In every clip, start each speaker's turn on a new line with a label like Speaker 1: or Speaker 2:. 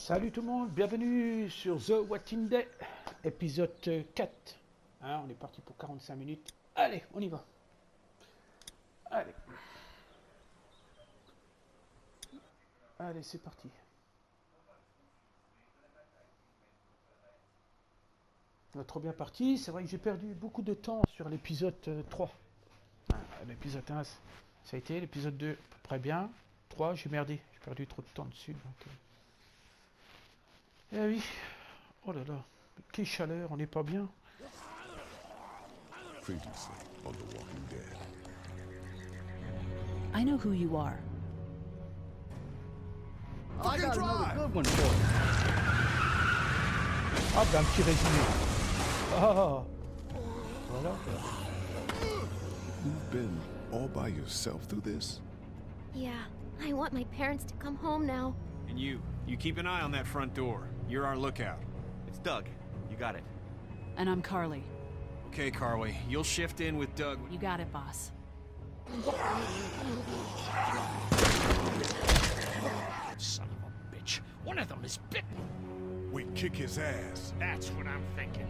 Speaker 1: Salut tout le monde, bienvenue sur The Walking Dead, épisode 4. Hein, on est parti pour 45 minutes. Allez, on y va. Allez. Allez, c'est parti. On est trop bien parti. C'est vrai que j'ai perdu beaucoup de temps sur l'épisode 3. L'épisode 1, ça a été. L'épisode 2, à peu près bien. 3, j'ai merdé. J'ai perdu trop de temps dessus. Donc, eh oui. Oh là là. Quelle chaleur, on n'est pas bien.
Speaker 2: Previously on The Walking Dead.
Speaker 3: I know who you are.
Speaker 4: I got another good one for you.
Speaker 1: Ah ben un petit résumé. Ah. Voilà.
Speaker 2: You've been all by yourself through this?
Speaker 5: Yeah, I want my parents to come home now.
Speaker 6: And you keep an eye on that front door. You're our lookout.
Speaker 7: It's Doug. You got it.
Speaker 3: And I'm Carly.
Speaker 6: Okay, Carly, you'll shift in with Doug.
Speaker 3: You got it, boss.
Speaker 4: Son of a bitch. One of them is bitten.
Speaker 2: We kick his ass.
Speaker 4: That's what I'm thinking.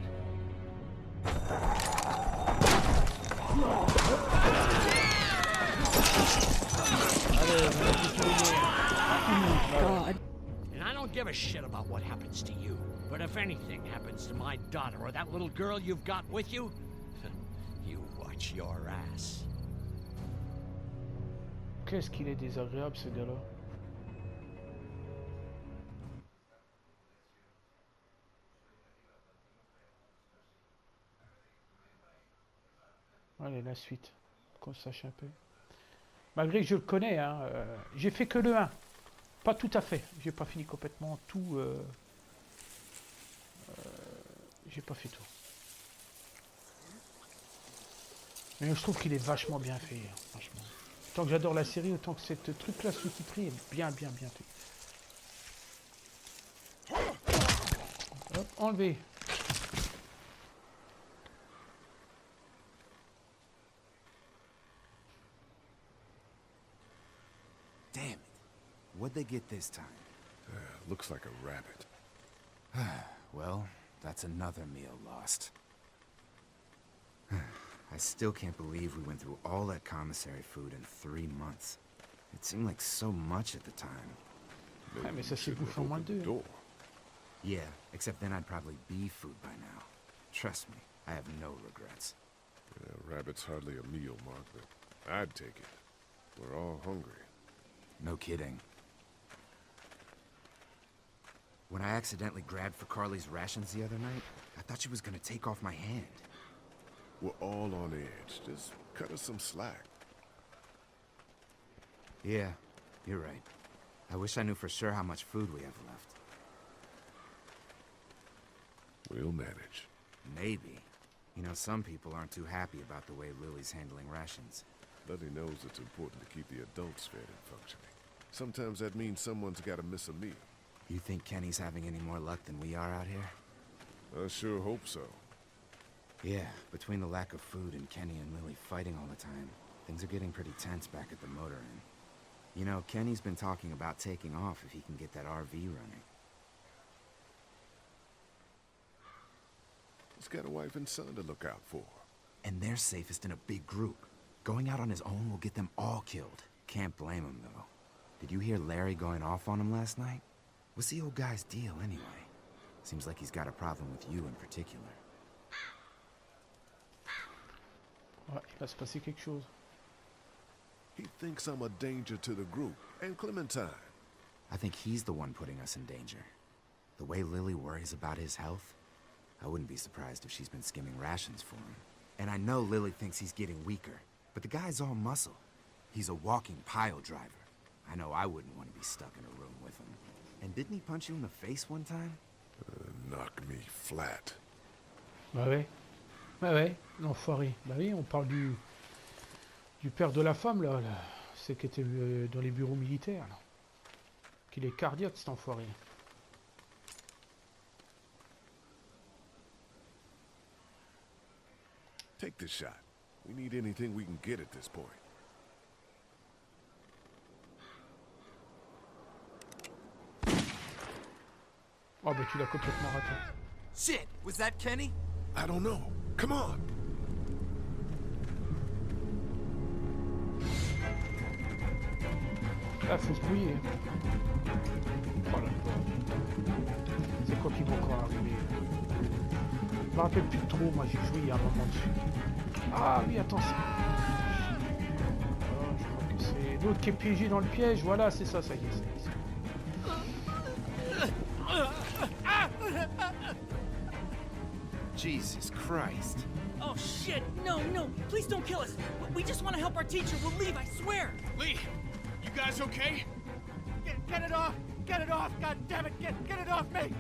Speaker 3: God.
Speaker 4: And I don't give a shit about what happens to you. But if anything happens to my daughter or that little girl you've got with you, you watch your ass.
Speaker 1: Qu'est-ce qu'il est désagréable ce gars-là. Allez, la suite. Qu'on sache un peu. Malgré que je le connais, hein, j'ai fait que le 1. Pas tout à fait. J'ai pas fini complètement tout. J'ai pas fait tout. Mais je trouve qu'il est vachement bien fait, hein, franchement. Autant que j'adore la série, autant que cette truc-là sous-titré est bien fait. Hop, enlevé.
Speaker 7: Damn it. What'd they get this time?
Speaker 2: Looks like a rabbit.
Speaker 7: Well, that's another meal lost. I still can't believe we went through all that commissary food in 3 months. It seemed like so much at the time.
Speaker 1: Ouais, mais ça
Speaker 2: we
Speaker 1: s'est
Speaker 2: shouldn't
Speaker 1: bouffé en
Speaker 2: have
Speaker 1: moins
Speaker 2: opened
Speaker 1: de
Speaker 2: the
Speaker 1: 2.
Speaker 2: door.
Speaker 7: Yeah, except then I'd probably be food by now. Trust me, I have no regrets.
Speaker 2: Yeah, rabbit's hardly a meal, Mark, but I'd take it. We're all hungry.
Speaker 7: No kidding. When I accidentally grabbed for Carly's rations the other night, I thought she was gonna take off my hand.
Speaker 2: We're all on edge. Just cut us some slack.
Speaker 7: Yeah, you're right. I wish I knew for sure how much food we have left.
Speaker 2: We'll manage.
Speaker 7: Maybe. You know, some people aren't too happy about the way Lily's handling rations.
Speaker 2: Lily knows it's important to keep the adults fed and functioning. Sometimes that means someone's gotta miss a meal.
Speaker 7: You think Kenny's having any more luck than we are out here?
Speaker 2: I sure hope so.
Speaker 7: Yeah, between the lack of food and Kenny and Lily fighting all the time, things are getting pretty tense back at the motor inn. You know, Kenny's been talking about taking off if he can get that RV running.
Speaker 2: He's got a wife and son to look out for.
Speaker 7: And they're safest in a big group. Going out on his own will get them all killed. Can't blame him, though. Did you hear Larry going off on him last night? What's the old guy's deal, anyway? Seems like he's got a problem with you in particular.
Speaker 1: Ouais, il va se passer quelque chose.
Speaker 2: He thinks I'm a danger to the group, and Clementine.
Speaker 7: I think he's the one putting us in danger. The way Lily worries about his health, I wouldn't be surprised if she's been skimming rations for him. And I know Lily thinks he's getting weaker, but the guy's all muscle. He's a walking pile driver. I know I wouldn't want to be stuck in a room with him. And didn't he punch you in the face one time?
Speaker 2: Knock me flat.
Speaker 1: Bah ouais, l'enfoiré. Bah oui, on parle du père de la femme, là. C'est qui était dans les bureaux militaires, là. Qu'il est cardiaque, cet enfoiré.
Speaker 2: Take this shot. We need anything we can get at this point.
Speaker 1: Oh bah tu l'as complètement raté.
Speaker 7: Shit, was that Kenny?
Speaker 2: I don't know. Come on.
Speaker 1: Là faut se brouiller. Oh là là. C'est quoi qui va encore arriver? Je me rappelle plus trop, moi j'ai joué il y a un moment dessus. Ah oui, attends, je crois que c'est l'autre qui est piégé dans le piège, voilà, c'est ça, ça y est, ça y est.
Speaker 8: Jesus Christ.
Speaker 9: Oh shit! No, no! Please don't kill us! We just want to help our teacher. We'll leave, I swear!
Speaker 6: Lee, you guys okay?
Speaker 9: Get it off! Get it off! God damn it! Get it off me!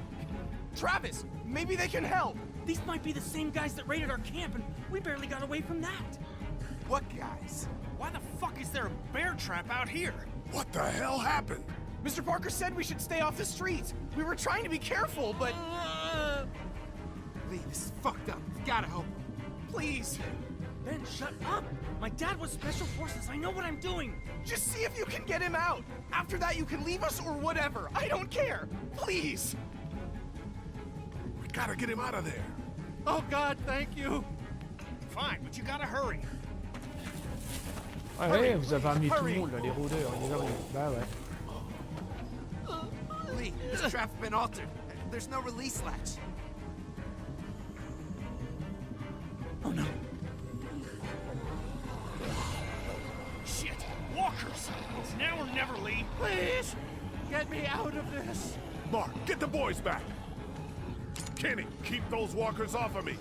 Speaker 8: Travis, maybe they can help.
Speaker 9: These might be the same guys that raided our camp, and we barely got away from that.
Speaker 7: What guys?
Speaker 6: Why the fuck is there a bear trap out here?
Speaker 2: What the hell happened?
Speaker 8: Mr. Parker said we should stay off the streets. We were trying to be careful, but...
Speaker 7: Lee, this is fucked up. We've gotta help him.
Speaker 8: Please,
Speaker 9: Ben, shut up! My dad was Special Forces. I know what I'm doing.
Speaker 8: just see if you can get him out. After that, you can leave us or whatever. I don't care. Please.
Speaker 2: We gotta get him out of there.
Speaker 9: Oh God, thank you.
Speaker 6: Fine, but you gotta hurry.
Speaker 1: Ouais, vous avez amené tout le monde là, les rôdeurs, les arrivent. Bah ouais.
Speaker 7: Lee, this trap's been altered. There's no release latch.
Speaker 9: Oh no.
Speaker 6: Shit, walkers. It's now or never, Lee.
Speaker 9: Please, get me out of this.
Speaker 2: Mark, get the boys back. Kenny, keep those walkers off of me.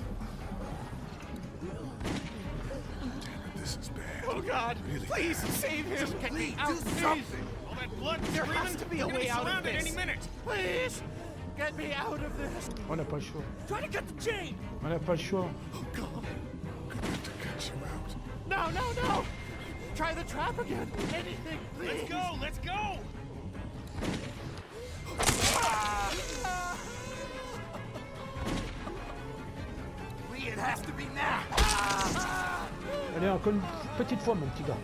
Speaker 2: Damn it, this is bad.
Speaker 8: Oh God,
Speaker 2: Really
Speaker 8: please save him.
Speaker 7: Just
Speaker 8: Get
Speaker 7: Lee,
Speaker 8: me out,
Speaker 7: do
Speaker 8: please.
Speaker 7: something.
Speaker 6: All that blood and
Speaker 8: There
Speaker 6: screaming.
Speaker 8: has to be a
Speaker 6: We're gonna
Speaker 8: way out of
Speaker 6: surrounded
Speaker 8: this.
Speaker 6: any minute.
Speaker 9: Please, get me out of this.
Speaker 1: On n'a pas le choix.
Speaker 9: Try to cut the chain.
Speaker 1: On n'a pas le choix.
Speaker 2: Oh God, gonna have to cut you out.
Speaker 9: No, no, no. Try the trap again. Anything, please.
Speaker 6: Let's go, let's go.
Speaker 7: Lee, it has to be now.
Speaker 1: Allez, encore une petite fois, mon petit gars.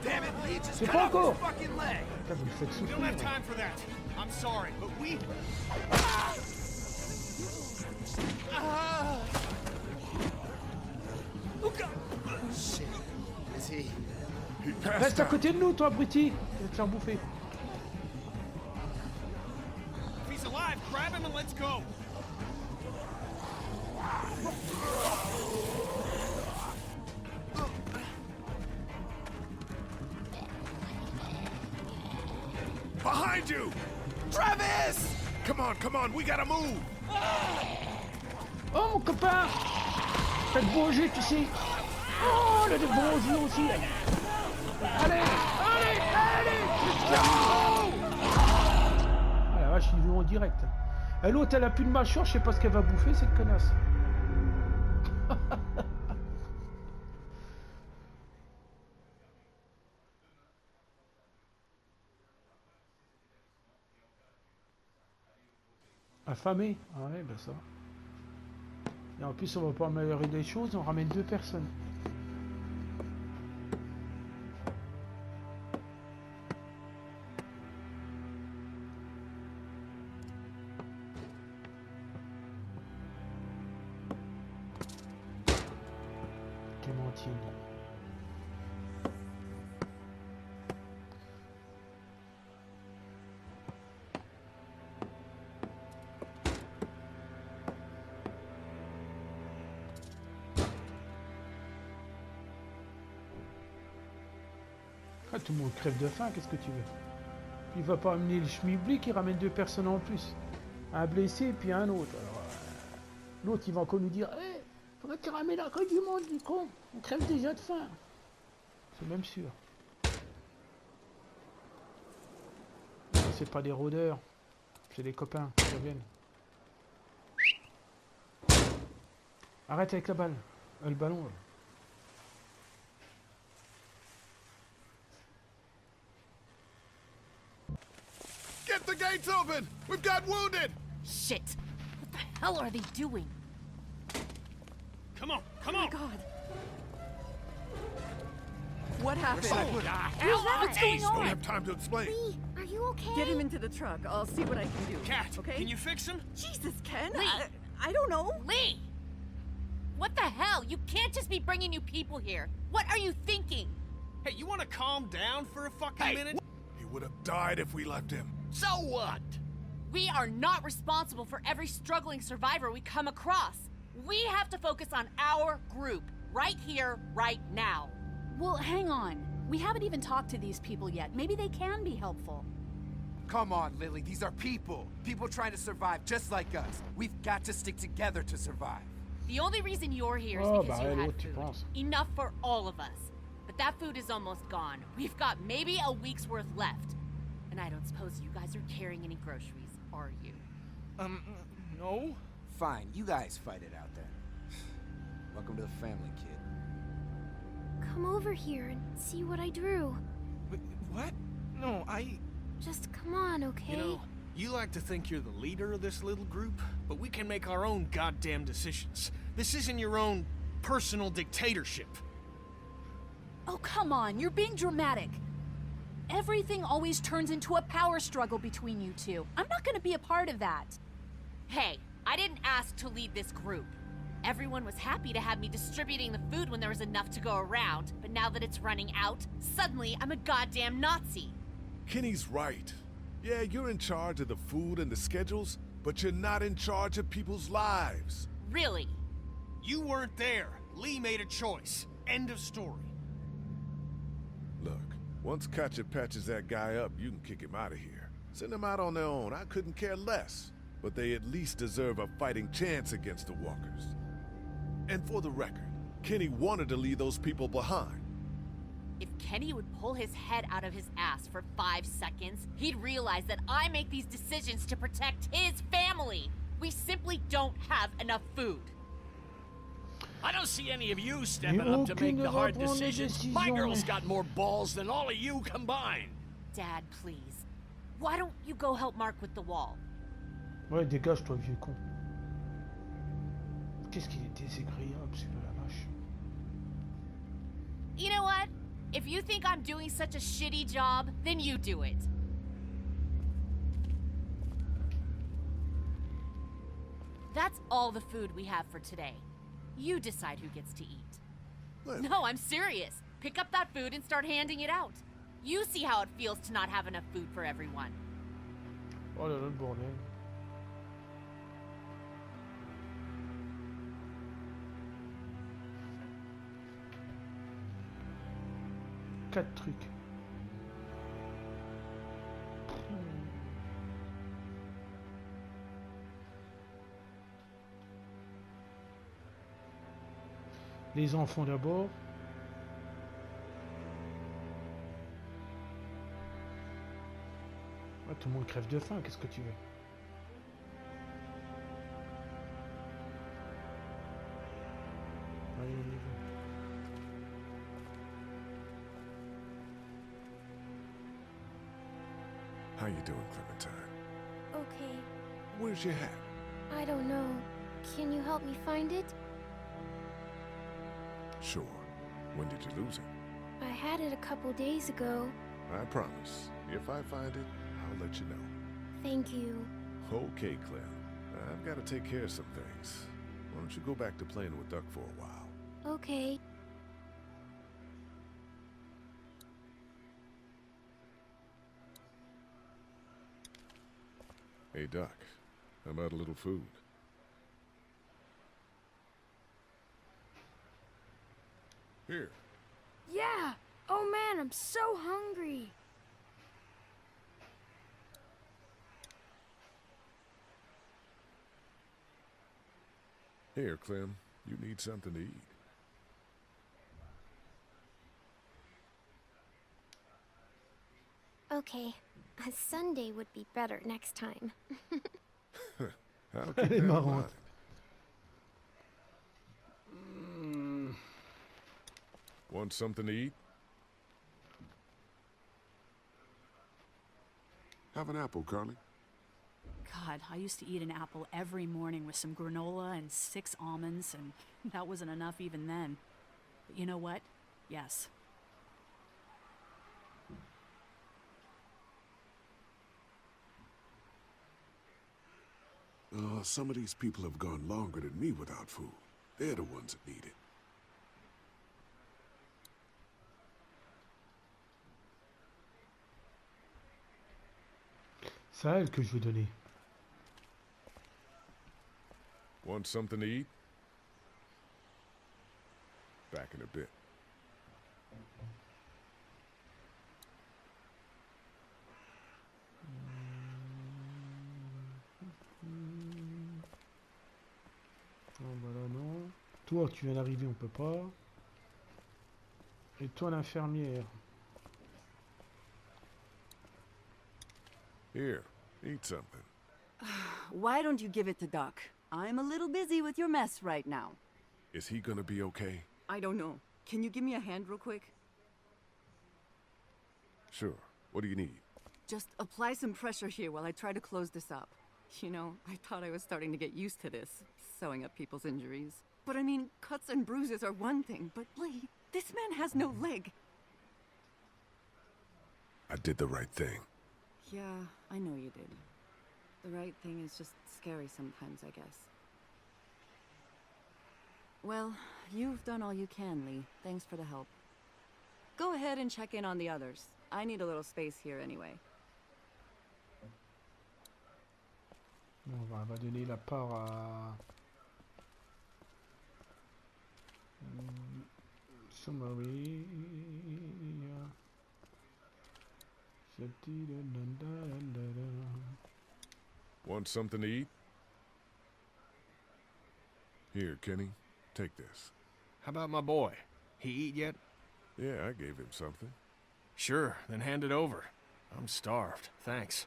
Speaker 7: Damn it, Lee, just
Speaker 1: C'est
Speaker 7: cut
Speaker 1: pas
Speaker 7: off his
Speaker 1: encore.
Speaker 7: fucking leg.
Speaker 1: Putain, vous le faites
Speaker 6: We don't
Speaker 1: souffrir.
Speaker 6: have time for that. I'm sorry, but we...
Speaker 7: Shit. Is he?
Speaker 2: He passed
Speaker 1: Reste à
Speaker 2: out.
Speaker 1: côté de nous, toi, abruti. Tu vas te faire bouffer.
Speaker 6: If he's alive, grab him and let's go.
Speaker 2: Behind you!
Speaker 8: Travis!
Speaker 2: Come on, we gotta move!
Speaker 1: Oh, mon copain. T'as de beaux jeux, tu sais. Oh, il a de bons jeux aussi. Allez, allez, allez. Ah la vache, il joue en direct. Et l'autre, elle a plus de mâchoire, je sais pas ce qu'elle va bouffer, cette connasse. Affamé. Ah ouais, bah ça. Et en plus, on va pas améliorer des choses, on ramène 2 personnes. Clémentine. Ah, tout le monde crève de faim, qu'est-ce que tu veux? Il va pas amener le schmibli qui ramène 2 personnes en plus. Un blessé et puis un autre. Alors, l'autre il va encore nous dire hey, faudrait que tu ramènes la queue du monde, du con. On crève déjà de faim. C'est même sûr. C'est pas des rôdeurs. C'est des copains qui reviennent. Arrête avec la balle. Le ballon. Là.
Speaker 2: Get the gates open! We've got wounded!
Speaker 5: Shit! What the hell are they doing?
Speaker 6: Come on, come
Speaker 5: Oh my
Speaker 6: on.
Speaker 5: God!
Speaker 9: What happened?
Speaker 6: Oh, the hell?
Speaker 5: Who's that? What's going
Speaker 2: Don't
Speaker 5: on?
Speaker 2: have time to explain.
Speaker 5: Lee, are you you okay?
Speaker 10: Get him into the truck. I'll see what I can do.
Speaker 6: Cat,
Speaker 10: okay?
Speaker 6: can you fix him?
Speaker 10: Jesus, Ken.
Speaker 11: Lee!
Speaker 10: I don't know.
Speaker 11: Lee! What the hell? You can't just be bringing new people here. What are you thinking?
Speaker 6: Hey, you want to calm down for a fucking minute?
Speaker 2: He would have died if we left him.
Speaker 6: So what?
Speaker 11: We are not responsible for every struggling survivor we come across. We have to focus on our group, right here, right now.
Speaker 3: Well, hang on. We haven't even talked to these people yet. Maybe they can be helpful.
Speaker 7: Come on, Lily. These are people. People trying to survive just like us. We've got to stick together to survive.
Speaker 11: The only reason you're here is
Speaker 1: Oh,
Speaker 11: because
Speaker 1: bah,
Speaker 11: you had
Speaker 1: l'autre, tu
Speaker 11: food.
Speaker 1: penses.
Speaker 11: Enough for all of us. But that food is almost gone. We've got maybe a week's worth left. And I don't suppose you guys are carrying any groceries, are you?
Speaker 6: No?
Speaker 7: Fine, you guys fight it out then. Welcome to the family, kid.
Speaker 5: Come over here and see what I drew.
Speaker 8: What? No,
Speaker 5: Just come on, okay?
Speaker 6: You know, you like to think you're the leader of this little group, but we can make our own goddamn decisions. This isn't your own personal dictatorship.
Speaker 3: Oh, come on. You're being dramatic. Everything always turns into a power struggle between you two. I'm not going to be a part of that.
Speaker 11: Hey, I didn't ask to lead this group. Everyone was happy to have me distributing the food when there was enough to go around, but now that it's running out, suddenly I'm a goddamn Nazi.
Speaker 2: Kenny's right. Yeah, you're in charge of the food and the schedules, but you're not in charge of people's lives.
Speaker 11: Really?
Speaker 6: You weren't there. Lee made a choice. End of story.
Speaker 2: Look, once Katja patches that guy up, you can kick him out of here. Send them out on their own. I couldn't care less. But they at least deserve a fighting chance against the walkers. And for the record, Kenny wanted to leave those people behind.
Speaker 11: If Kenny would pull his head out of his ass for 5 seconds, he'd realize that I make these decisions to protect his family. We simply don't have enough food.
Speaker 6: I don't see any of you stepping up to make the hard decisions. My girl's got more balls than all of you combined.
Speaker 11: Dad, please. Why don't you go help Mark with the wall?
Speaker 1: Ouais, dégage-toi, vieux con. Qu'est-ce qu'il est désagréable, celui-là, la vache.
Speaker 11: You know what? If you think I'm doing such a shitty job, then you do it. That's all the food we have for today. You decide who gets to eat.
Speaker 2: Lily.
Speaker 11: No, I'm serious. Pick up that food and start handing it out. You see how it feels to not have enough food for everyone.
Speaker 1: Oh là là, le bordel. Quatre trucs. Les enfants d'abord. Ah, tout le monde crève de faim, qu'est-ce que tu veux? Allez, on y va.
Speaker 2: How you doing, Clementine?
Speaker 5: Okay.
Speaker 2: Where's your hat?
Speaker 5: I don't know. Can you help me find it?
Speaker 2: Sure. When did you lose it?
Speaker 5: I had it a couple days ago.
Speaker 2: I promise. If I find it, I'll let you know.
Speaker 5: Thank you.
Speaker 2: Okay, Clem. I've got to take care of some things. Why don't you go back to playing with Duck for a while?
Speaker 5: Okay.
Speaker 2: Hey, Duck. How about a little food? Here.
Speaker 5: Yeah! Oh man, I'm so hungry!
Speaker 2: Here, Clem. You need something to eat.
Speaker 5: Okay. A Sunday would be better next time.
Speaker 2: I'll keep
Speaker 1: Elle
Speaker 2: that
Speaker 1: est
Speaker 2: in
Speaker 1: marrante.
Speaker 2: mind. Want something to eat? Have an apple, Carly.
Speaker 3: God, I used to eat an apple every morning with some granola and 6 almonds, and that wasn't enough even then. But you know what? Yes.
Speaker 2: Some of these people have gone longer than me without food. They're the ones that need it.
Speaker 1: C'est à elle que je vais donner.
Speaker 2: Want something to eat? Back in a bit.
Speaker 1: Oh, voilà, non. Toi, tu viens d'arriver, on peut pas. Et toi, l'infirmière.
Speaker 2: Here, eat something.
Speaker 10: Why don't you give it to Doc? I'm a little busy with your mess right now.
Speaker 2: Is he gonna be okay?
Speaker 10: I don't know. Can you give me a hand real quick?
Speaker 2: Sure. What do you need?
Speaker 10: Just apply some pressure here while I try to close this up. You know, I thought I was starting to get used to this, sewing up people's injuries. But I mean, cuts and bruises are one thing, but Lee, this man has no leg.
Speaker 2: I did the right thing.
Speaker 10: Yeah, I know you did. The right thing is just scary sometimes, I guess. Well, you've done all you can, Lee. Thanks for the help. Go ahead and check in on the others. I need a little space here anyway.
Speaker 1: On va donner la part à... Summary...
Speaker 2: Want something to eat? Here, Kenny. Take this.
Speaker 6: How about my boy? He eat yet?
Speaker 2: Yeah, I gave him something.
Speaker 6: Sure, then hand it over. I'm starved, thanks.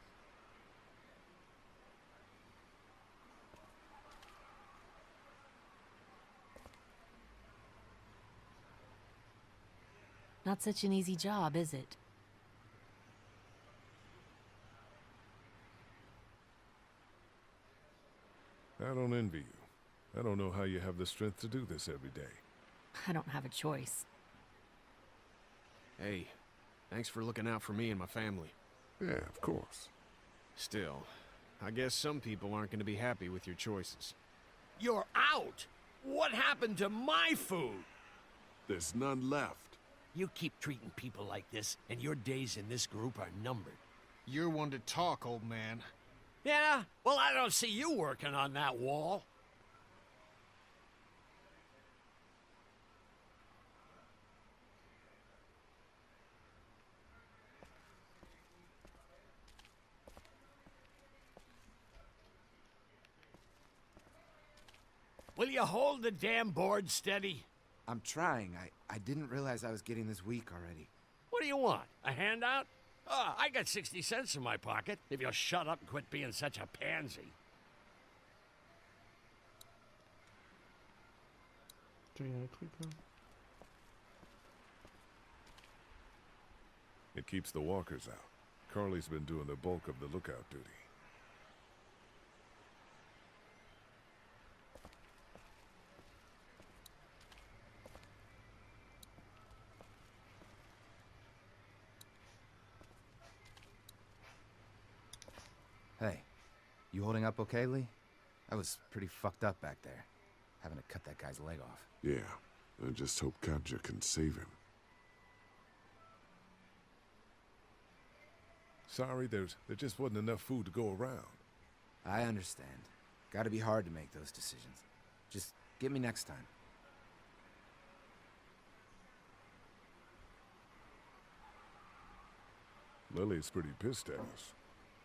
Speaker 11: Not such an easy job, is it?
Speaker 2: I don't envy you. I don't know how you have the strength to do this every day.
Speaker 11: I don't have a choice.
Speaker 6: Hey, thanks for looking out for me and my family.
Speaker 2: Yeah, of course.
Speaker 6: Still, I guess some people aren't going to be happy with your choices.
Speaker 4: You're out! What happened to my food?
Speaker 2: There's none left.
Speaker 4: You keep treating people like this, and your days in this group are numbered.
Speaker 6: You're one to talk, old man.
Speaker 4: Yeah? Well, I don't see you working on that wall. Will you hold the damn board steady?
Speaker 7: I'm trying. I didn't realize I was getting this weak already.
Speaker 4: What do you want? A handout? Oh, I got 60 cents in my pocket, if you'll shut up and quit being such a pansy.
Speaker 2: It keeps the walkers out. Carly's been doing the bulk of the lookout duty.
Speaker 7: Hey, you holding up okay, Lee? I was pretty fucked up back there, having to cut that guy's leg off.
Speaker 2: Yeah, I just hope Katja can save him. Sorry, there just wasn't enough food to go around.
Speaker 7: I understand. Gotta be hard to make those decisions. Just get me next time.
Speaker 2: Lily's pretty pissed at us.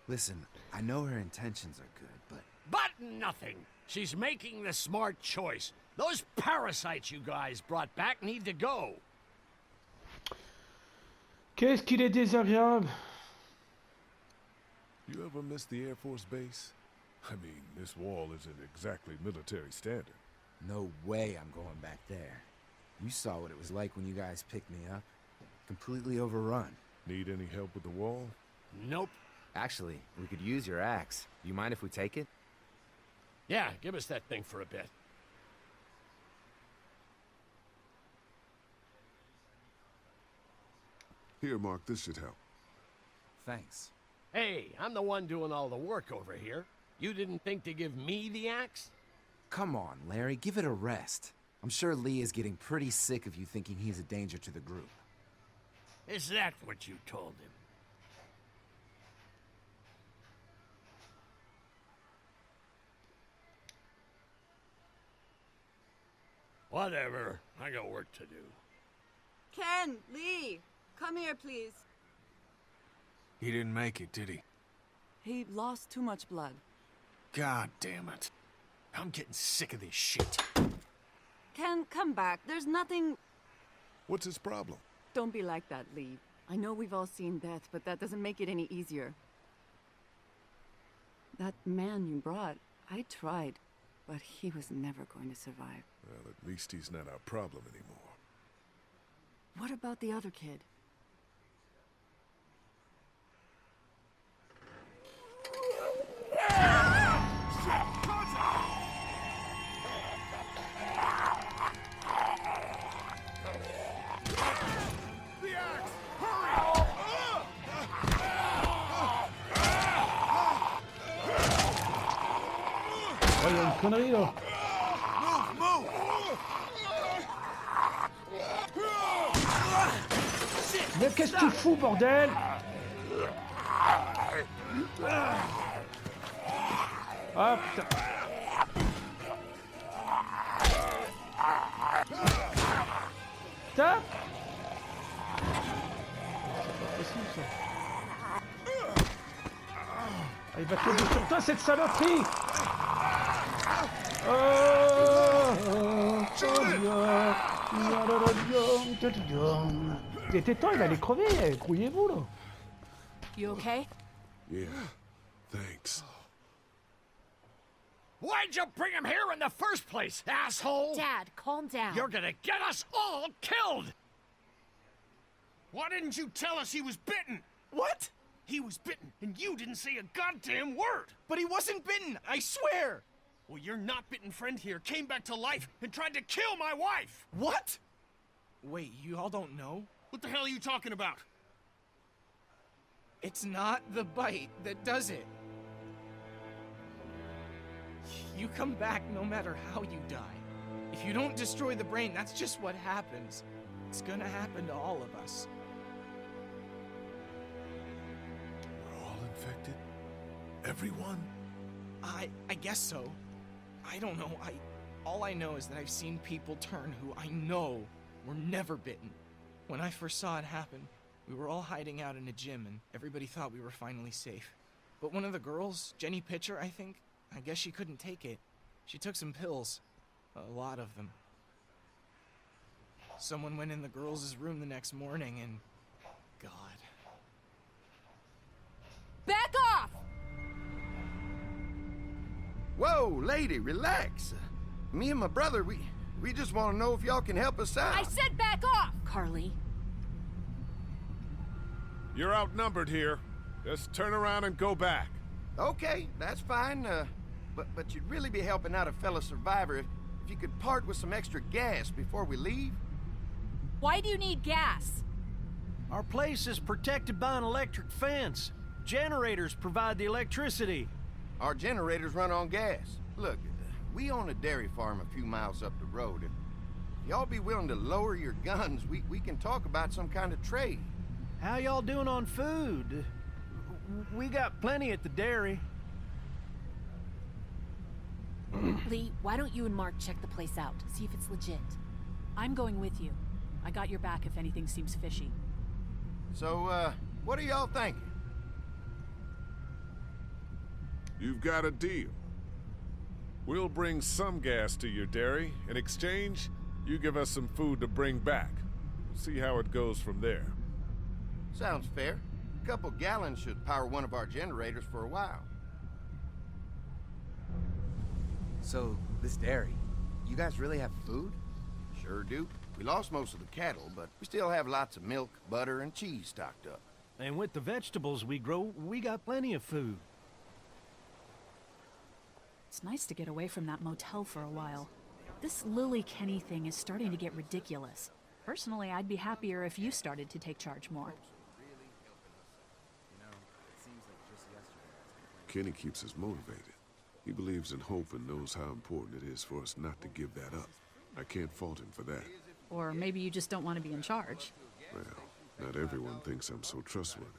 Speaker 7: Listen, I know her intentions are good, but...
Speaker 4: But nothing! She's making the smart choice. Those parasites you guys brought back need to go.
Speaker 1: Qu'est-ce qu'il est désagréable!
Speaker 2: You ever miss the Air Force Base? I mean, this wall isn't exactly military standard.
Speaker 7: No way I'm going back there. You saw what it was like when you guys picked me up. Completely overrun.
Speaker 2: Need any help with the wall?
Speaker 4: Nope.
Speaker 7: Actually, we could use your axe. You mind if we take it?
Speaker 4: Yeah, give us that thing for a bit.
Speaker 2: Here, Mark, this should help.
Speaker 7: Thanks.
Speaker 4: Hey, I'm the one doing all the work over here. You didn't think to give me the axe?
Speaker 7: Come on, Larry, give it a rest. I'm sure Lee is getting pretty sick of you thinking he's a danger to the group.
Speaker 4: Is that what you told him? Whatever. I got work to do.
Speaker 10: Ken, Lee, come here, please.
Speaker 6: He didn't make it, did he?
Speaker 10: He lost too much blood.
Speaker 6: God damn it. I'm getting sick of this shit.
Speaker 10: Ken, come back. There's nothing...
Speaker 2: What's his problem?
Speaker 10: Don't be like that, Lee. I know we've all seen death, but that doesn't make it any easier. That man you brought, I tried, but he was never going to survive.
Speaker 2: Well, at least he's not our problem anymore.
Speaker 10: What about the other kid?
Speaker 1: Oh, il y a une connerie là. Mais qu'est-ce que tu fous, bordel? Ah putain. Putain. C'est pas possible ça. Ah, il va tomber sur toi cette saloperie. Il était temps, il allait crever, grouillez-vous là.
Speaker 3: You okay?
Speaker 2: Yeah, thanks.
Speaker 4: Why'd you bring him here in the first place, asshole?
Speaker 11: Dad, calm down.
Speaker 4: You're gonna get us all killed!
Speaker 6: Why didn't you tell us he was bitten?
Speaker 8: What?
Speaker 6: He was bitten, and you didn't say a goddamn word!
Speaker 8: But he wasn't bitten, I swear!
Speaker 6: Well, your not-bitten friend here came back to life and tried to kill my wife!
Speaker 8: What? Wait, you all don't know?
Speaker 6: What the hell are you talking about?
Speaker 8: It's not the bite that does it. You come back no matter how you die. If you don't destroy the brain, that's just what happens. It's gonna happen to all of us.
Speaker 2: We're all infected? Everyone?
Speaker 8: I guess so. I don't know. All I know is that I've seen people turn who I know were never bitten. When I first saw it happen, we were all hiding out in a gym and everybody thought we were finally safe. But one of the girls, Jenny Pitcher, I think, I guess she couldn't take it. She took some pills. A lot of them. Someone went in the girls' room the next morning and... God.
Speaker 3: Back off!
Speaker 12: Whoa, lady, relax. Me and my brother, we just want to know if y'all can help us out.
Speaker 3: I said back off!
Speaker 11: Carly.
Speaker 2: You're outnumbered here. Just turn around and go back.
Speaker 12: Okay, that's fine. But you'd really be helping out a fellow survivor if you could part with some extra gas before we leave.
Speaker 3: Why do you need gas?
Speaker 13: Our place is protected by an electric fence. Generators provide the electricity.
Speaker 12: Our generators run on gas. Look, we own a dairy farm a few miles up the road. If y'all be willing to lower your guns, we can talk about some kind of trade.
Speaker 13: How y'all doing on food? We got plenty at the dairy.
Speaker 11: Lee, why don't you and Mark check the place out, see if it's legit?
Speaker 3: I'm going with you. I got your back if anything seems fishy.
Speaker 12: So, what are y'all thinking?
Speaker 2: You've got a deal. We'll bring some gas to your dairy. In exchange, you give us some food to bring back. We'll see how it goes from there.
Speaker 12: Sounds fair. A couple gallons should power one of our generators for a while.
Speaker 7: So, this dairy, you guys really have food?
Speaker 12: Sure do. We lost most of the cattle, but we still have lots of milk, butter, and cheese stocked up.
Speaker 13: And with the vegetables we grow, we got plenty of food.
Speaker 3: It's nice to get away from that motel for a while. This Lily Kenny thing is starting to get ridiculous. Personally, I'd be happier if you started to take charge more.
Speaker 2: Kenny keeps us motivated. He believes in hope and knows how important it is for us not to give that up. I can't fault him for that.
Speaker 3: Or maybe you just don't want to be in charge.
Speaker 2: Well, not everyone thinks I'm so trustworthy.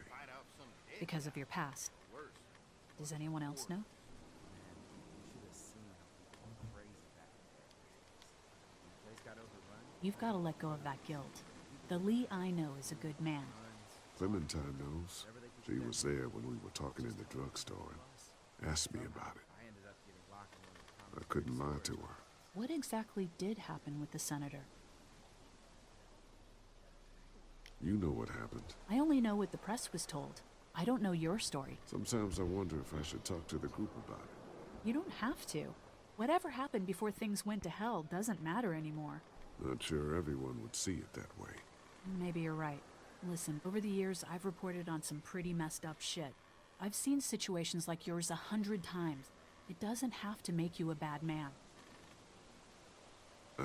Speaker 3: Because of your past. Does anyone else know? You've got to let go of that guilt. The Lee I know is a good man.
Speaker 2: Clementine knows. She was there when we were talking in the drugstore and asked me about it. I couldn't lie to her.
Speaker 3: What exactly did happen with the senator?
Speaker 2: You know what happened.
Speaker 3: I only know what the press was told. I don't know your story.
Speaker 2: Sometimes I wonder if I should talk to the group about it.
Speaker 3: You don't have to. Whatever happened before things went to hell doesn't matter anymore.
Speaker 2: Not sure everyone would see it that way.
Speaker 3: Maybe you're right. Listen, over the years, I've reported on some pretty messed up shit. I've seen situations like yours 100 times. It doesn't have to make you a bad man.
Speaker 2: I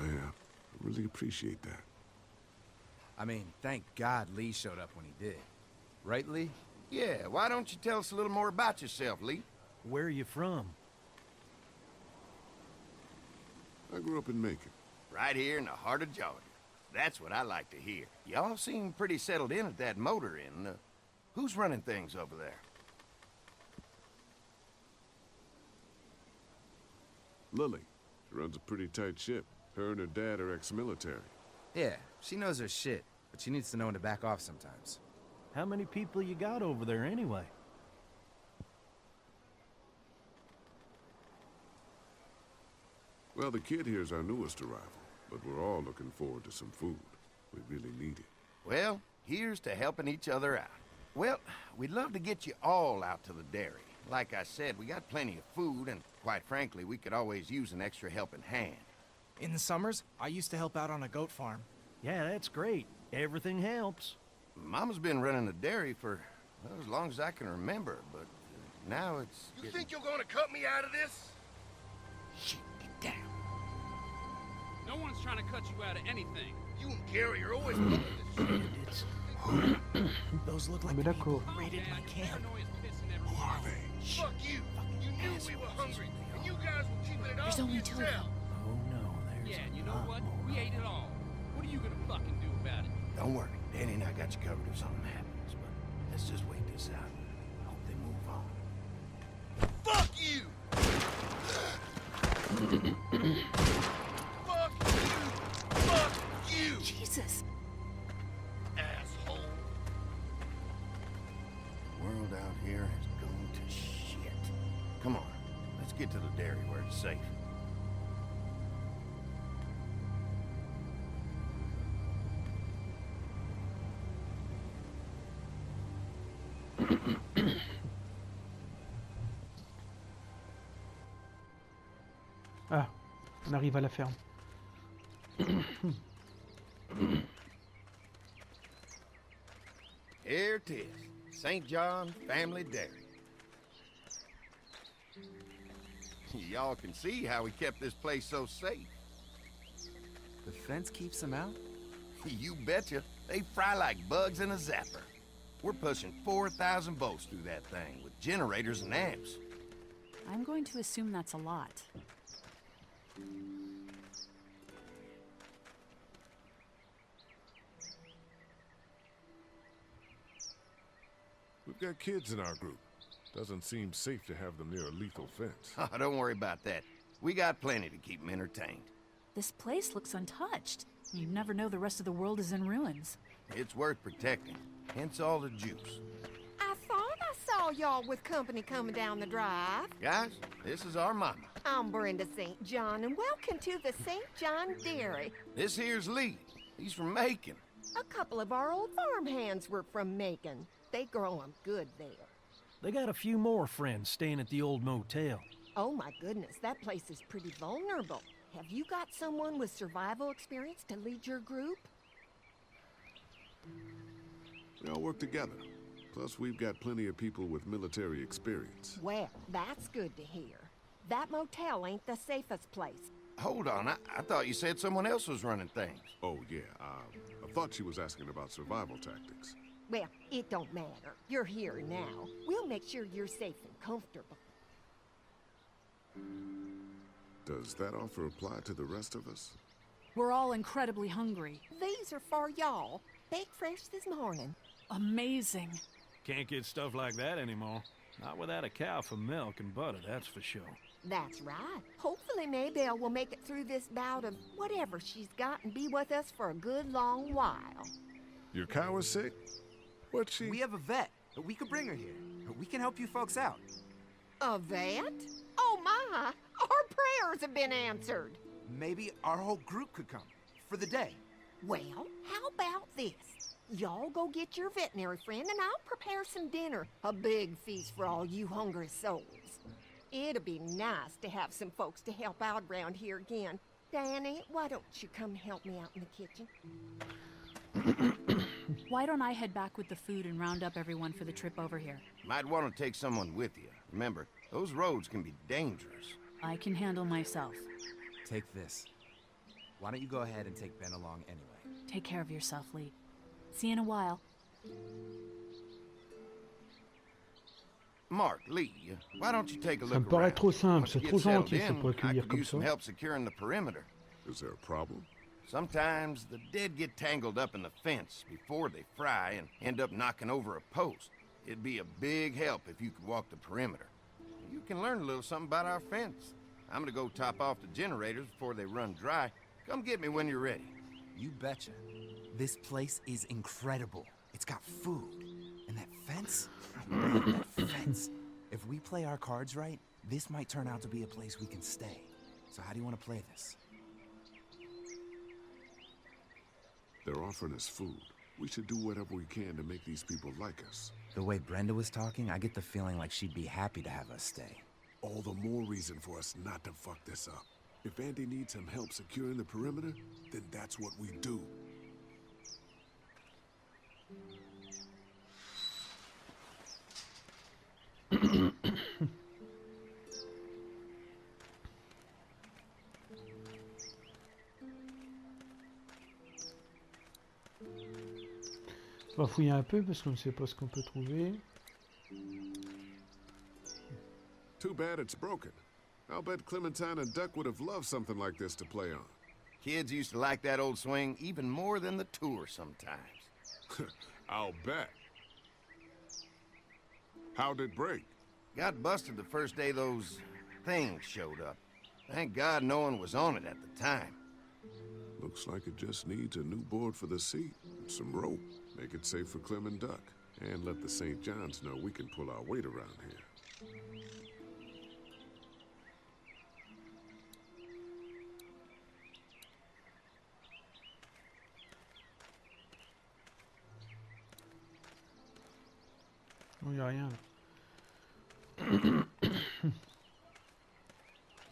Speaker 2: really appreciate that.
Speaker 7: I mean, thank God Lee showed up when he did. Right, Lee?
Speaker 12: Yeah, why don't you tell us a little more about yourself, Lee?
Speaker 13: Where are you from?
Speaker 2: I grew up in Macon.
Speaker 12: Right here in the heart of Georgia. That's what I like to hear. Y'all seem pretty settled in at that motor inn. Who's running things over there?
Speaker 2: Lily. She runs a pretty tight ship. Her and her dad are ex-military.
Speaker 7: Yeah, she knows her shit, but she needs to know when to back off sometimes.
Speaker 13: How many people you got over there anyway?
Speaker 2: Well, the kid here's our newest arrival, but we're all looking forward to some food. We really need it.
Speaker 12: Well, here's to helping each other out. Well, we'd love to get you all out to the dairy. Like I said, we got plenty of food, and quite frankly, we could always use an extra helping hand.
Speaker 8: In the summers, I used to help out on a goat farm.
Speaker 13: Yeah, that's great. Everything helps.
Speaker 12: Mama's been running the dairy for, well, as long as I can remember, but now it's...
Speaker 14: You think you're gonna cut me out of this?
Speaker 12: Shit, get down.
Speaker 15: No one's trying to cut you out of anything.
Speaker 14: You and Gary are always pulling this shit.
Speaker 8: Those look like the people who raided my camp.
Speaker 2: Who are they?
Speaker 14: Fuck you! You knew we were hungry, and you guys were keeping it all
Speaker 3: There's
Speaker 14: to
Speaker 3: only two of
Speaker 14: yourself.
Speaker 3: them.
Speaker 13: Oh no, there's
Speaker 15: Yeah, and you
Speaker 13: a
Speaker 15: know
Speaker 13: lot
Speaker 15: what?
Speaker 13: more
Speaker 15: We
Speaker 13: of
Speaker 15: ate it all. What are you gonna fucking do about it?
Speaker 12: Don't worry, Danny and I got you covered if something happens, but let's just wait this out. Hope they move on.
Speaker 14: Fuck you! Fuck you! Fuck you!
Speaker 3: Jesus!
Speaker 14: Asshole!
Speaker 12: The world out here has gone to shit. Come on, let's get to the dairy where it's safe.
Speaker 1: Ah, on arrive à la ferme.
Speaker 12: Here it is, St. John Family Dairy. Y'all can see how we kept this place so safe.
Speaker 7: The fence keeps them out?
Speaker 12: You betcha. They fry like bugs in a zapper. We're pushing 4,000 volts through that thing with generators and amps.
Speaker 3: I'm going to assume that's a lot.
Speaker 2: We've got kids in our group. Doesn't seem safe to have them near a lethal fence.
Speaker 12: Oh, don't worry about that. We got plenty to keep them entertained.
Speaker 3: This place looks untouched. You never know the rest of the world is in ruins.
Speaker 12: It's worth protecting, hence all the juice.
Speaker 16: I thought I saw y'all with company coming down the drive.
Speaker 12: Guys, this is our mama.
Speaker 16: I'm Brenda St. John, and welcome to the St. John Dairy.
Speaker 12: This here's Lee. He's from Macon.
Speaker 16: A couple of our old farm hands were from Macon. They grow 'em good there.
Speaker 13: They got a few more friends staying at the old motel.
Speaker 16: Oh my goodness, that place is pretty vulnerable. Have you got someone with survival experience to lead your group?
Speaker 2: We all work together. Plus, we've got plenty of people with military experience.
Speaker 16: Well, that's good to hear. That motel ain't the safest place.
Speaker 12: Hold on, I thought you said someone else was running things.
Speaker 2: Oh, yeah, I thought she was asking about survival tactics.
Speaker 16: Well, it don't matter. You're here now. We'll make sure you're safe and comfortable.
Speaker 2: Does that offer apply to the rest of us?
Speaker 3: We're all incredibly hungry.
Speaker 16: These are for y'all. Baked fresh this morning.
Speaker 3: Amazing.
Speaker 13: Can't get stuff like that anymore. Not without a cow for milk and butter, that's for sure.
Speaker 16: That's right. Hopefully Maybelle will make it through this bout of whatever she's got and be with us for a good long while.
Speaker 2: Your cow is sick? What's she?
Speaker 7: We have a vet. We could bring her here. We can help you folks out.
Speaker 16: A vet? Oh my! Our prayers have been answered.
Speaker 7: Maybe our whole group could come. For the day.
Speaker 16: Well, how about this? Y'all go get your veterinary friend and I'll prepare some dinner. A big feast for all you hungry souls. It'll be nice to have some folks to help out around here again. Danny, why don't you come help me out in the kitchen?
Speaker 3: Why don't I head back with the food and round up everyone for the trip over here?
Speaker 12: Might want to take someone with you. Remember, those roads can be dangerous.
Speaker 3: I can handle myself.
Speaker 7: Take this. Why don't you go ahead and take Ben along anyway?
Speaker 3: Take care of yourself, Lee. See you in a while.
Speaker 12: Mark, Lee, why don't you take a
Speaker 1: Ça me
Speaker 12: look
Speaker 1: paraît
Speaker 12: around?
Speaker 1: trop simple,
Speaker 12: Once
Speaker 1: c'est
Speaker 12: you
Speaker 1: trop
Speaker 12: get settled
Speaker 1: gentil ça
Speaker 12: in,
Speaker 1: pour
Speaker 12: I
Speaker 1: accueillir
Speaker 12: could
Speaker 1: comme
Speaker 12: use some
Speaker 1: ça.
Speaker 12: help securing the perimeter.
Speaker 2: Is there a problem?
Speaker 12: Sometimes the dead get tangled up in the fence before they fry and end up knocking over a post. It'd be a big help if you could walk the perimeter. You can learn a little something about our fence. I'm gonna go top off the generators before they run dry. Come get me when you're ready.
Speaker 7: You betcha. This place is incredible. It's got food. And that fence? Man, that fence. If we play our cards right, this might turn out to be a place we can stay. So how do you want to play this?
Speaker 2: They're offering us food. We should do whatever we can to make these people like us.
Speaker 7: The way Brenda was talking, I get the feeling like she'd be happy to have us stay.
Speaker 2: All the more reason for us not to fuck this up. If Andy needs some help securing the perimeter, then that's what we do.
Speaker 1: On va fouiller un peu parce qu'on ne sait pas ce qu'on peut trouver.
Speaker 2: Too bad it's broken. I'll bet Clementine and Duck would have loved something like this to play on.
Speaker 12: Kids used to like that old swing even more than the tour sometimes.
Speaker 2: I'll bet. How'd it break?
Speaker 12: Got busted the first day those things showed up. Thank God no one was on it at the time.
Speaker 2: Looks like it just needs a new board for the seat and some rope. Make it safe for Clem and Duck. And let the St. John's know we can pull our weight around here.
Speaker 1: Il n'y a rien là.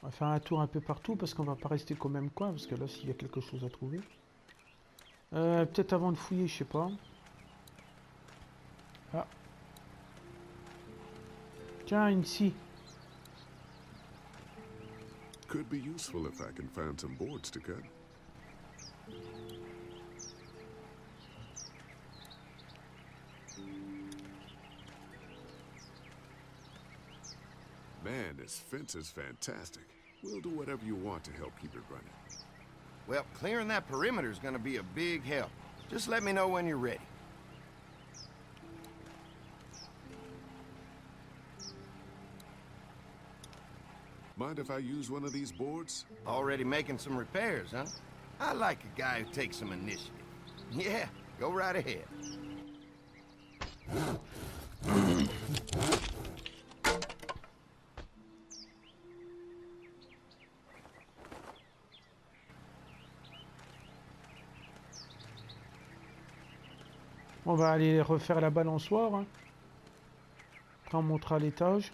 Speaker 1: On va faire un tour un peu partout parce qu'on va pas rester qu'au même coin parce que là s'il y a quelque chose à trouver. Peut-être avant de fouiller, je sais pas. Ah. Tiens, une scie.
Speaker 2: Could be useful if I can find some boards to cut. Man, this fence is fantastic. We'll do whatever you want to help keep it running.
Speaker 12: Well, clearing that perimeter is going to be a big help. Just let me know when you're ready.
Speaker 2: Mind if I use one of these boards?
Speaker 12: Already making some repairs, huh? I like a guy who takes some initiative. Yeah, go right ahead.
Speaker 1: On va aller refaire la balançoire. Hein. Après on montera l'étage.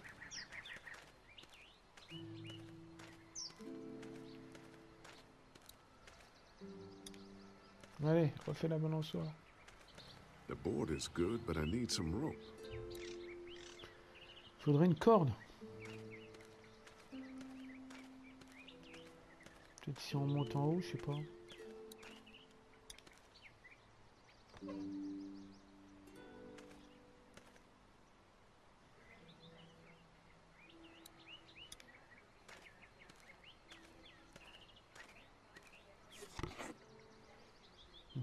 Speaker 1: Allez, refais la balançoire.
Speaker 2: The board is good, but I need some rope.
Speaker 1: Faudrait une corde. Peut-être si on monte en haut, je sais pas.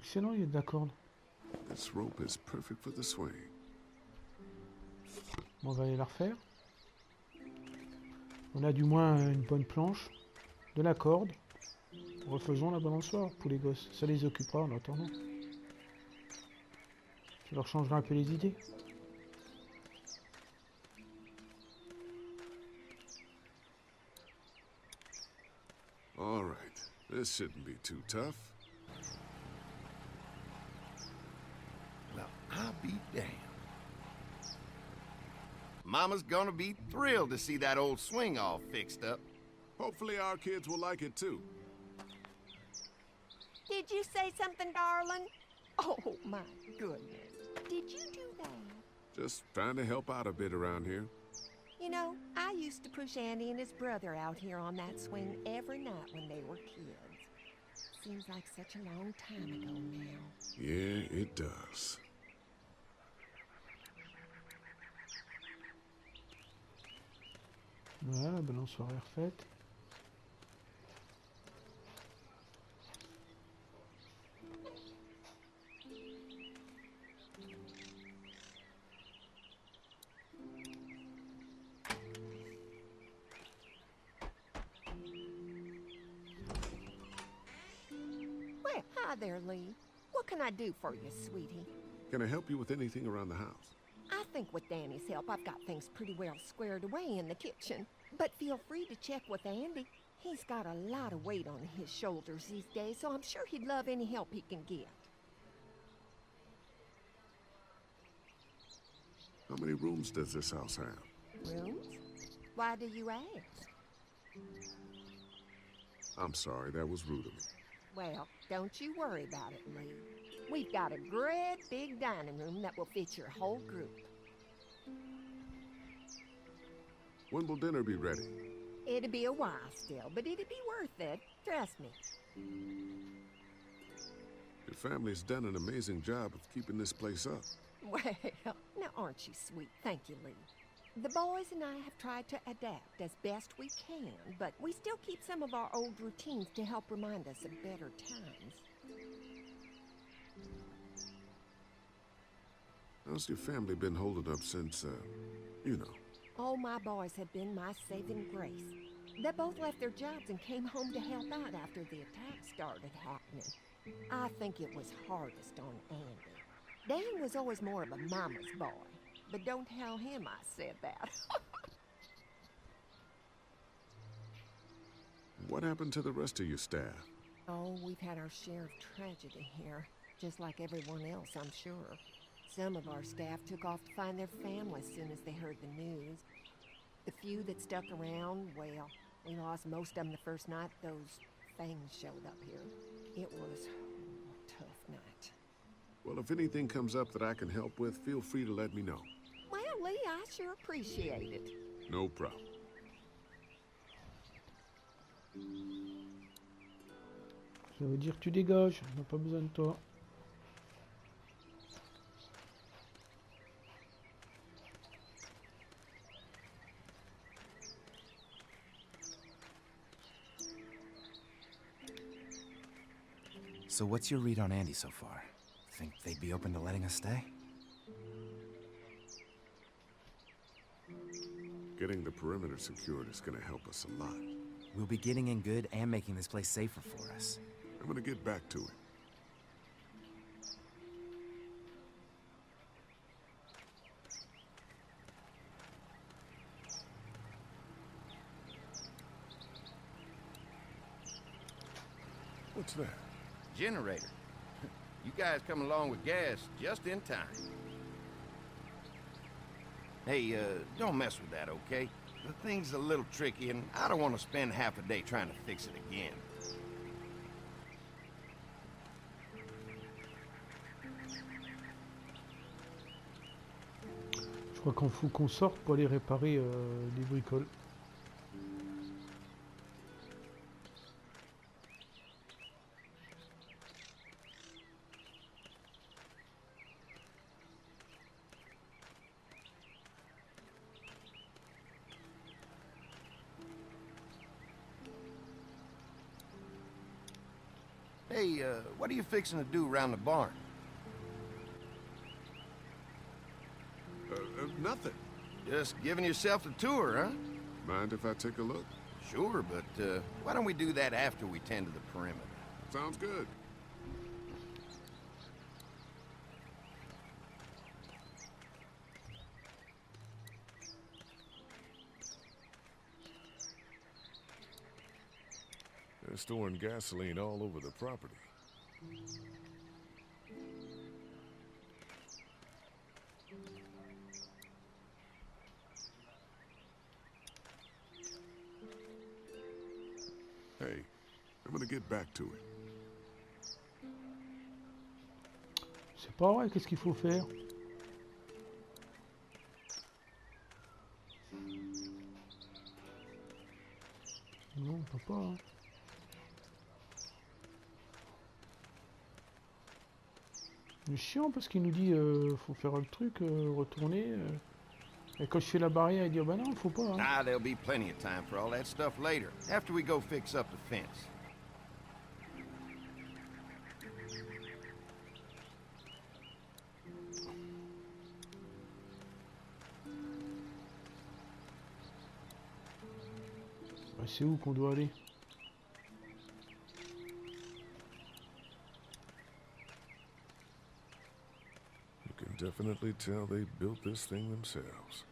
Speaker 1: Excellent, il y a de la corde.
Speaker 2: This rope is perfect for the swing.
Speaker 1: Bon, on va aller la refaire. On a du moins une bonne planche, de la corde. Refaisons la balançoire pour les gosses. Ça les occupera en attendant. Ça leur changera un peu les idées.
Speaker 2: All right, this shouldn't be too tough.
Speaker 12: Well, I'll be damned. Mama's gonna be thrilled to see that old swing all fixed up.
Speaker 2: Hopefully our kids will like it too.
Speaker 16: Did you say something, darling? Oh, my goodness. Did you do that?
Speaker 2: Just trying to help out a bit around here.
Speaker 16: You know, I used to push Andy and his brother out here on that swing every night when they were kids. Seems like such a long time ago now.
Speaker 2: Yeah, it does.
Speaker 1: Voilà, la balançoire est refaite.
Speaker 16: Well, hi there, Lee. What can I do for you, sweetie?
Speaker 2: Can I help you with anything around the house?
Speaker 16: I think with Danny's help, I've got things pretty well squared away in the kitchen. But feel free to check with Andy. He's got a lot of weight on his shoulders these days, so I'm sure he'd love any help he can get.
Speaker 2: How many rooms does this house have?
Speaker 16: Rooms? Why do you ask?
Speaker 2: I'm sorry, that was rude of me.
Speaker 16: Well, don't you worry about it, Lee. We've got a great big dining room that will fit your whole group.
Speaker 2: When will dinner be ready?
Speaker 16: It'll be a while still, but it'll be worth it. Trust me.
Speaker 2: Your family's done an amazing job of keeping this place up.
Speaker 16: Well, now aren't you sweet? Thank you, Lee. The boys and I have tried to adapt as best we can, but we still keep some of our old routines to help remind us of better times.
Speaker 2: How's your family been holding up since, you know?
Speaker 16: Oh, my boys have been my saving grace. They both left their jobs and came home to help out after the attack started happening. I think it was hardest on Andy. Dan was always more of a mama's boy, but don't tell him I said that.
Speaker 2: What happened to the rest of your staff?
Speaker 16: Oh, we've had our share of tragedy here, just like everyone else, I'm sure. Some of our staff took off to find their families as soon as they heard the news. The few that stuck around, well, we lost most of them the first night those things showed up here. It was a tough night.
Speaker 2: Well, if anything comes up that I can help with, feel free to let me know.
Speaker 16: Well, Lee, I sure appreciate it.
Speaker 2: No problem.
Speaker 1: Ça veut dire que tu dégages, on n'a pas besoin de toi.
Speaker 7: So what's your read on Andy so far? Think they'd be open to letting us stay?
Speaker 2: Getting the perimeter secured is gonna help us a lot.
Speaker 7: We'll be getting in good and making this place safer for us.
Speaker 2: I'm gonna get back to it. What's that?
Speaker 12: Generator. You guys come along with gas just in time. Hey, don't mess with that, okay? The thing's a little tricky, and I don't want to spend half a day trying to fix it again.
Speaker 1: Je crois qu'on faut qu'on sorte pour aller réparer des bricoles.
Speaker 12: Hey, what are you fixing to do around the barn?
Speaker 2: Nothing.
Speaker 12: Just giving yourself a tour, huh?
Speaker 2: Mind if I take a look?
Speaker 12: Sure, but why don't we do that after we tend to the perimeter?
Speaker 2: Sounds good. They're storing gasoline all over the property. Hey, I'm gonna get back to it.
Speaker 1: C'est pas vrai, qu'est-ce qu'il faut faire? Non, on peut pas. Hein. C'est chiant parce qu'il nous dit faut faire le truc, retourner. Et quand je fais la barrière, il dit bah non, faut pas. Hein.
Speaker 12: Ah, there'll be plenty of time for all that stuff later, after we go fix up the fence.
Speaker 1: Bah, c'est où qu'on doit aller?
Speaker 2: You can definitely tell they built this thing themselves.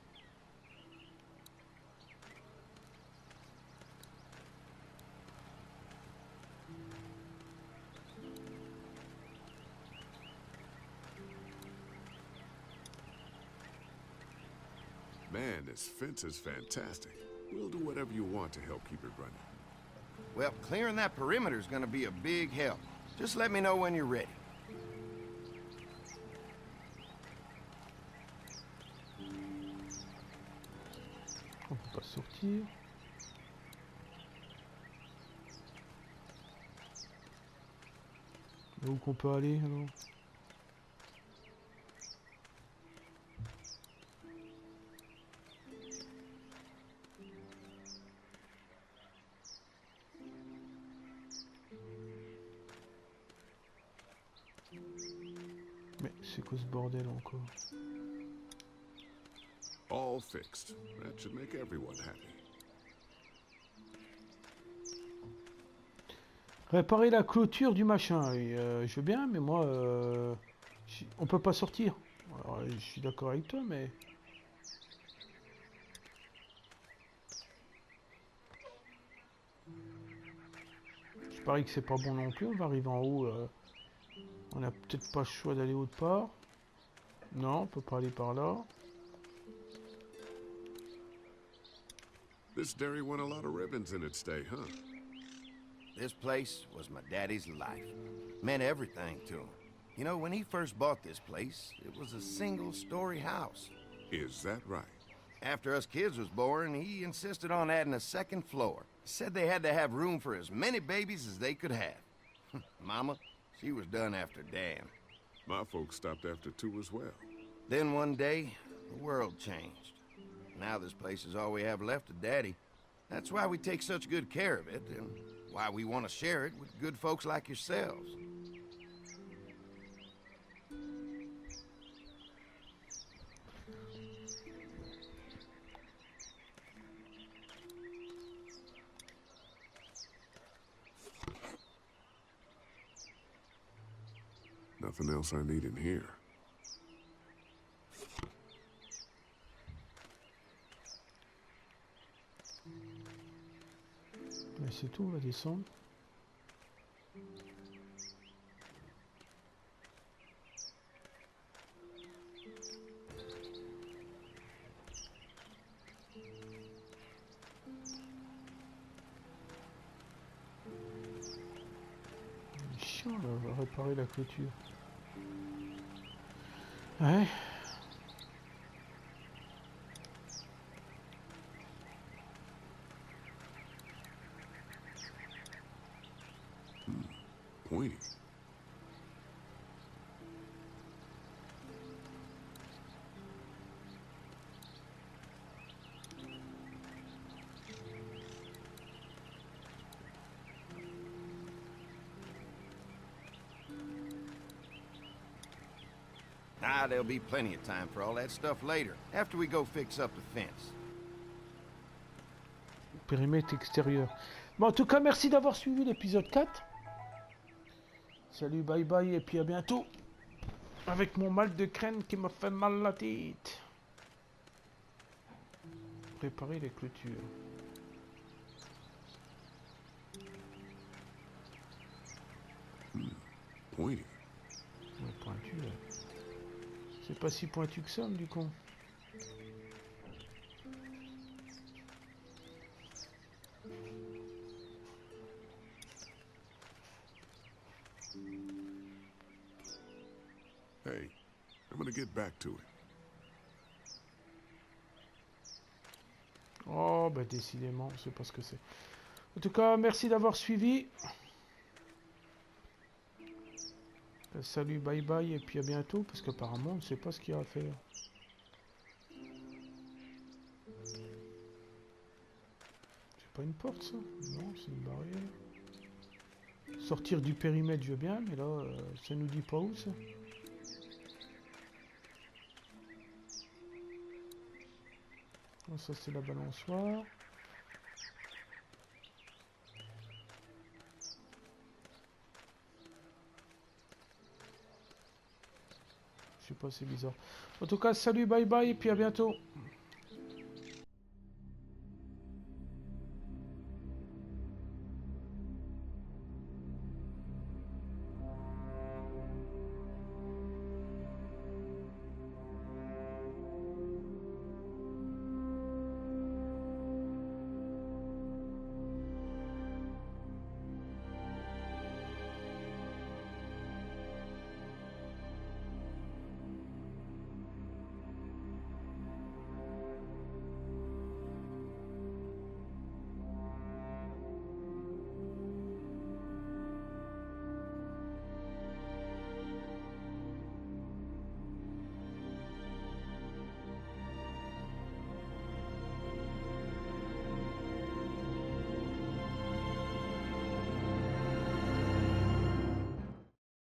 Speaker 2: Man, this fence is fantastic. We'll do whatever you want to help keep it running.
Speaker 12: Well, clearing that perimeter is going to be a big help. Just let me know when you're ready.
Speaker 1: On peut pas sortir. Mais où qu'on peut aller alors? Mais c'est quoi ce bordel encore?
Speaker 2: All fixed. That should make everyone happy.
Speaker 1: Réparer la clôture du machin. Et, je veux bien, mais moi, on peut pas sortir. Alors, je suis d'accord avec toi, mais... Je parie que c'est pas bon non plus. On va arriver en haut. On a peut-être pas le choix d'aller autre part. Non, on peut pas aller par là.
Speaker 2: This dairy won a lot of ribbons in its day, huh?
Speaker 12: This place was my daddy's life. Meant everything to him. You know, when he first bought this place, it was a single-story house.
Speaker 2: Is that right?
Speaker 12: After us kids was born, he insisted on adding a second floor. Said they had to have room for as many babies as they could have. Mama, she was done after Dan.
Speaker 2: My folks stopped after 2 as well.
Speaker 12: Then one day, the world changed. Now this place is all we have left of Daddy. That's why we take such good care of it, and why we want to share it with good folks like yourselves.
Speaker 2: Nothing else I need in here.
Speaker 1: C'est tout, on va descendre. C'est chiant là, on va réparer la clôture. Ouais.
Speaker 2: Pointy.
Speaker 12: Ah, there'll be plenty of time for all that stuff later, after we go fix up the fence.
Speaker 1: Périmètre extérieur. Bon, en tout cas, merci d'avoir suivi l'épisode 4. Salut, bye bye, et puis à bientôt. Avec mon mal de crâne qui me fait mal la tête. Préparer les clôtures.
Speaker 2: Pointy.
Speaker 1: Ouais, pointu, là. C'est pas si pointu que ça, du con.
Speaker 2: Hey, I'm gonna get back to it.
Speaker 1: Oh, bah décidément, je sais pas ce que c'est. En tout cas, merci d'avoir suivi. Salut, bye bye, et puis à bientôt, parce qu'apparemment, on ne sait pas ce qu'il y a à faire. C'est pas une porte, ça? Non, c'est une barrière. Sortir du périmètre, je veux bien, mais là, ça nous dit pas où, ça. Ça, c'est la balançoire. Je sais pas, c'est bizarre. En tout cas, salut, bye bye, et puis à bientôt.